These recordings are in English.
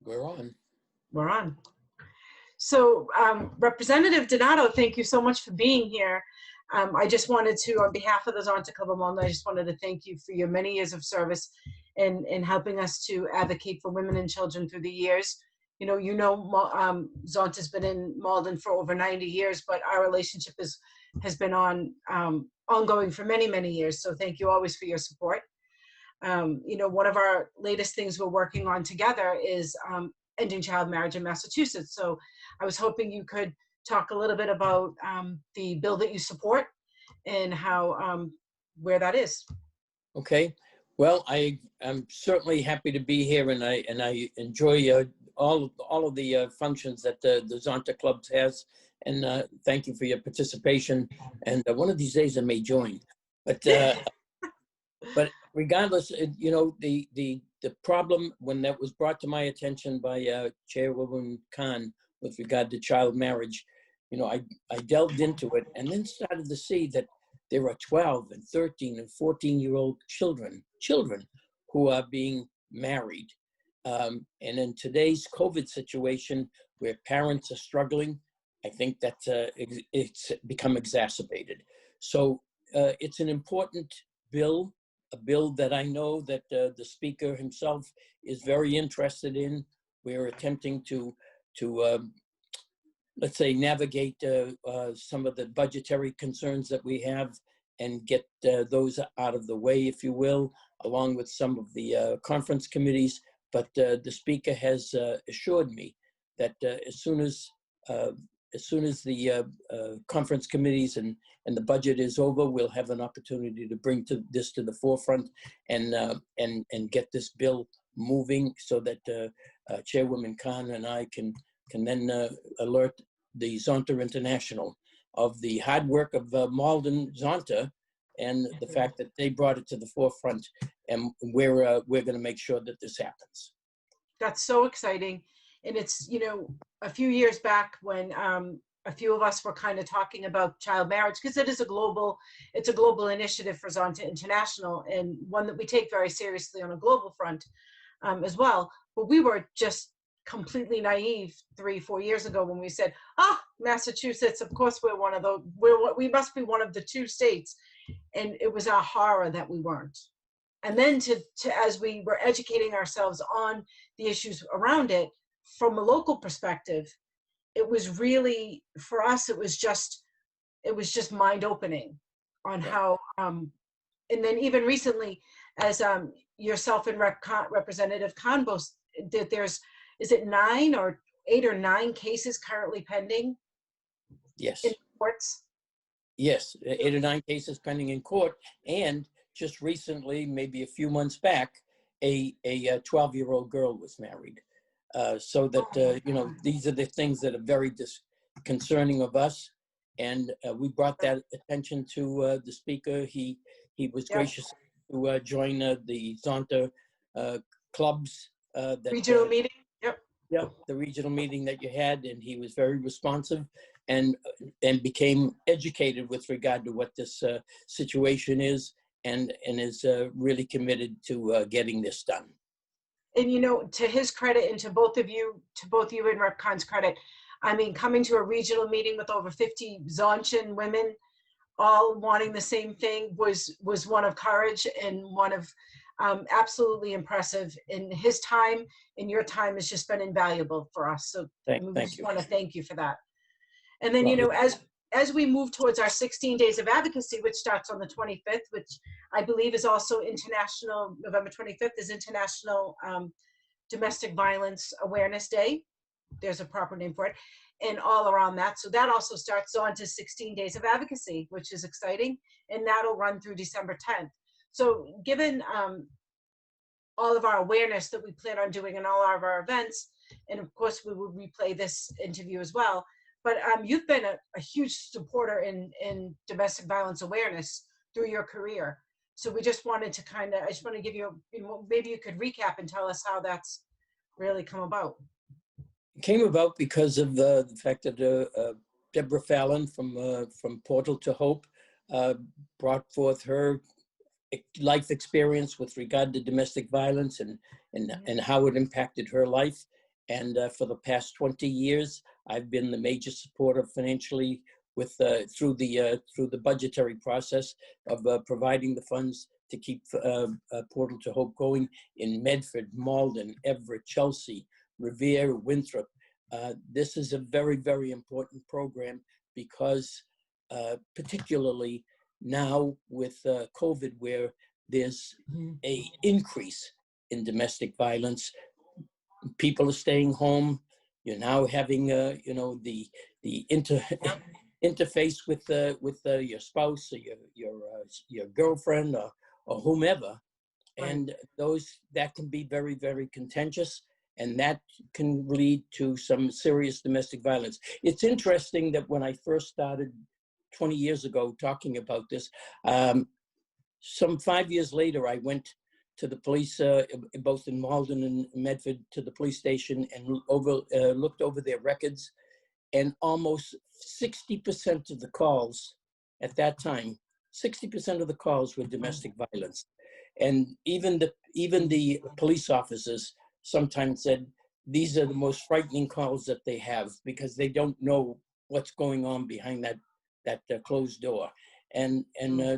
We're on. We're on. So Representative Donato, thank you so much for being here. I just wanted to, on behalf of the Zonta Club alumni, I just wanted to thank you for your many years of service in helping us to advocate for women and children through the years. Zonta's been in Malden for over 90 years, but our relationship has been ongoing for many, many years. So thank you always for your support. One of our latest things we're working on together is ending child marriage in Massachusetts. So I was hoping you could talk a little bit about the bill that you support and how where that is. Okay. Well, I'm certainly happy to be here, and I enjoy all of the functions that the Zonta Club has, and thank you for your participation. And one of these days I may join, but regardless, the problem when that was brought to my attention by Chairwoman Khan with regard to child marriage, I delved into it and then started to see that there are 12 and 13 and 14-year-old children who are being married. And in today's COVID situation where parents are struggling, I think that it's become exacerbated. So it's an important bill, a bill that I know that the speaker himself is very interested in. We're attempting to let's say, navigate some of the budgetary concerns that we have and get those out of the way, if you will, along with some of the conference committees. But the speaker has assured me that as soon as the conference committees and the budget is over, we'll have an opportunity to bring this to the forefront and get this bill moving so that Chairwoman Khan and I can then alert the Zonta International of the hard work of Malden Zonta and the fact that they brought it to the forefront, and we're going to make sure that this happens. That's so exciting. And it's, a few years back when a few of us were kind of talking about child marriage, because it's a global initiative for Zonta International, and one that we take very seriously on a global front as well. But we were just completely naive 3-4 years ago when we said, Massachusetts, of course we must be one of the 2 states. And it was our horror that we weren't. And then to as we were educating ourselves on the issues around it from a local perspective, it was really, for us, it was just mind opening on how, and then even recently, as yourself and Representative Khan both, that is it 8 or 9 cases currently pending? Yes. In courts? Yes, 8 or 9 cases pending in court, and just recently, maybe a few months back, a 12-year-old girl was married. So that these are the things that are very concerning of us, and we brought that attention to the speaker. He was gracious to join the Zonta clubs. Regional meeting. Yep, the regional meeting that you had, and he was very responsive and became educated with regard to what this situation is, and is really committed to getting this done. And to his credit, and to both you and Rep. Khan's credit, I mean, coming to a regional meeting with over 50 Zontian women, all wanting the same thing, was one of courage and one of absolutely impressive. And his time and your time has just been invaluable for us. So thank you. Want to thank you for that. And then, as we move towards our 16 days of advocacy, which starts on the 25th, which I believe is also international, November 25th is International Domestic Violence Awareness Day. There's a proper name for it. And all around that. So that also starts on to 16 days of advocacy, which is exciting. And that'll run through December 10th. So given all of our awareness that we plan on doing in all of our events, and of course we will replay this interview as well, but you've been a huge supporter in domestic violence awareness through your career. So we just wanted to I just want to give you, maybe you could recap and tell us how that's really come about. It came about because of the fact that Deborah Fallon from Portal to Hope brought forth her life experience with regard to domestic violence and how it impacted her life. And for the past 20 years, I've been the major supporter financially with through the budgetary process of providing the funds to keep Portal to Hope going in Medford, Malden, Everett, Chelsea, Revere, Winthrop. This is a very, very important program because particularly now with COVID, where there's a increase in domestic violence, people are staying home. You're now having, you know, the interface with your spouse or your girlfriend or whomever, and that can be very, very contentious, and that can lead to some serious domestic violence. It's interesting that when I first started 20 years ago talking about this, some 5 years later, I went to the police, both in Malden and Medford, to the police station and looked over their records, and almost 60% of the calls at that time, 60% of the calls were domestic violence. And even the police officers sometimes said, these are the most frightening calls that they have because they don't know what's going on behind that closed door. And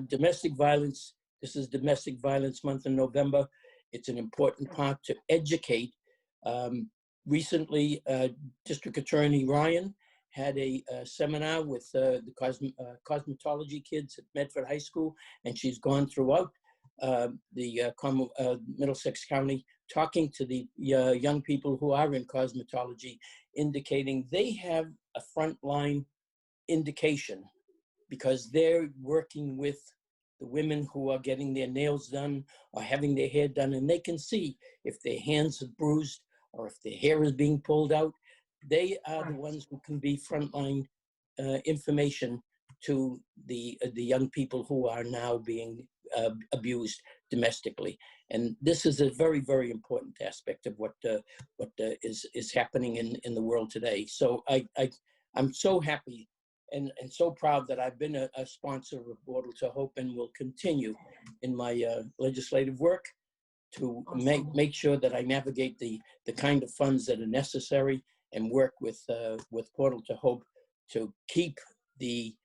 domestic violence, this is Domestic Violence Month in November. It's an important part to educate. Recently, District Attorney Ryan had a seminar with the cosmetology kids at Medford High School, and she's gone throughout Middlesex County talking to the young people who are in cosmetology, indicating they have a frontline indication because they're working with the women who are getting their nails done or having their hair done, and they can see if their hands are bruised or if their hair is being pulled out. They are the ones who can be frontline information to the young people who are now being abused domestically. And this is a very, very important aspect of what is happening in the world today. So I'm so happy and so proud that I've been a sponsor of Portal to Hope and will continue in my legislative work to make sure that I navigate the kind of funds that are necessary and work with Portal to Hope to keep the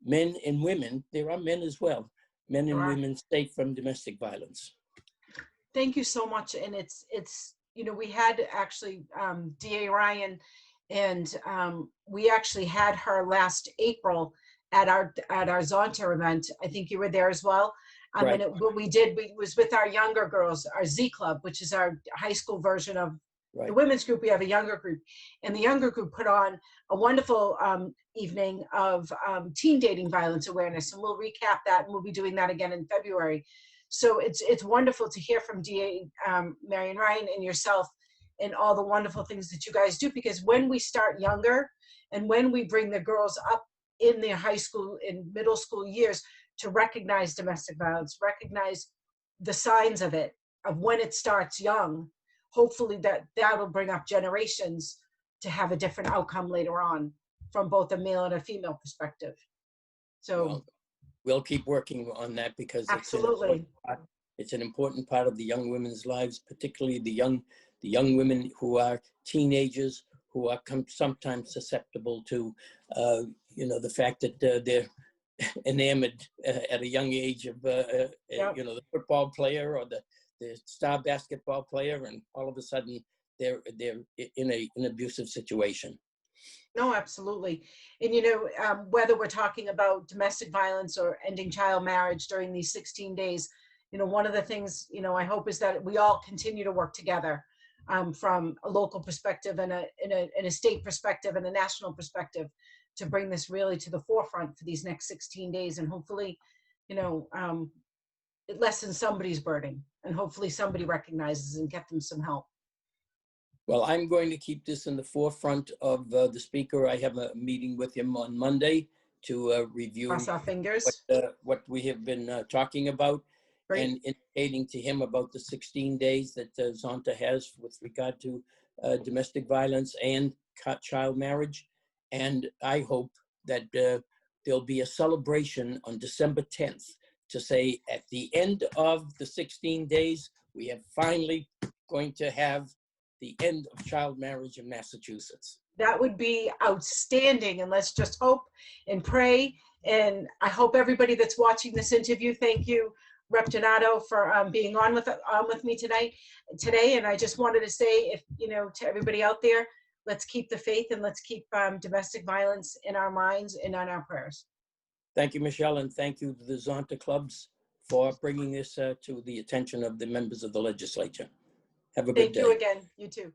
men and women, there are men as well, men and women safe from domestic violence. Thank you so much. And it's you know, we had actually DA Ryan, and we actually had her last April at our Zonta event. I think you were there as well. And what we did, we was with our younger girls, our Z Club, which is our high school version of the women's group. We have a younger group, and the younger group put on a wonderful evening of teen dating violence awareness, and we'll recap that, and we'll be doing that again in February. So it's wonderful to hear from DA Marion Ryan and yourself and all the wonderful things that you guys do, because when we start younger and when we bring the girls up in their high school and middle school years to recognize domestic violence, recognize the signs of it, of when it starts young, hopefully that'll bring up generations to have a different outcome later on from both a male and a female perspective. So we'll keep working on that because absolutely, it's an important part of the young women's lives, particularly the young women who are teenagers, who are sometimes susceptible to, you know, the fact that they're enamored at a young age of, you know, the football player or the star basketball player, and all of a sudden they're in an abusive situation. No, absolutely. And, you know, whether we're talking about domestic violence or ending child marriage during these 16 days, you know, one of the things, you know, I hope is that we all continue to work together from a local perspective and in a state perspective and a national perspective to bring this really to the forefront for these next 16 days. And hopefully, you know, it lessens somebody's burden, and hopefully somebody recognizes and get them some help. Well, I'm going to keep this in the forefront of the speaker. I have a meeting with him on Monday to review Cross our fingers. What we have been talking about. Great. And indicating to him about the 16 days that Zonta has with regard to domestic violence and child marriage. And I hope that there'll be a celebration on December 10th to say at the end of the 16 days, we are finally going to have the end of child marriage in Massachusetts. That would be outstanding, and let's just hope and pray. And I hope everybody that's watching this interview, thank you, Rep. Donato, for being on with me today. And I just wanted to say, if to everybody out there, let's keep the faith and let's keep domestic violence in our minds and on our prayers. Thank you, Michelle, and thank you to the Zonta clubs for bringing this to the attention of the members of the legislature. Have a good day. Thank you again. You too.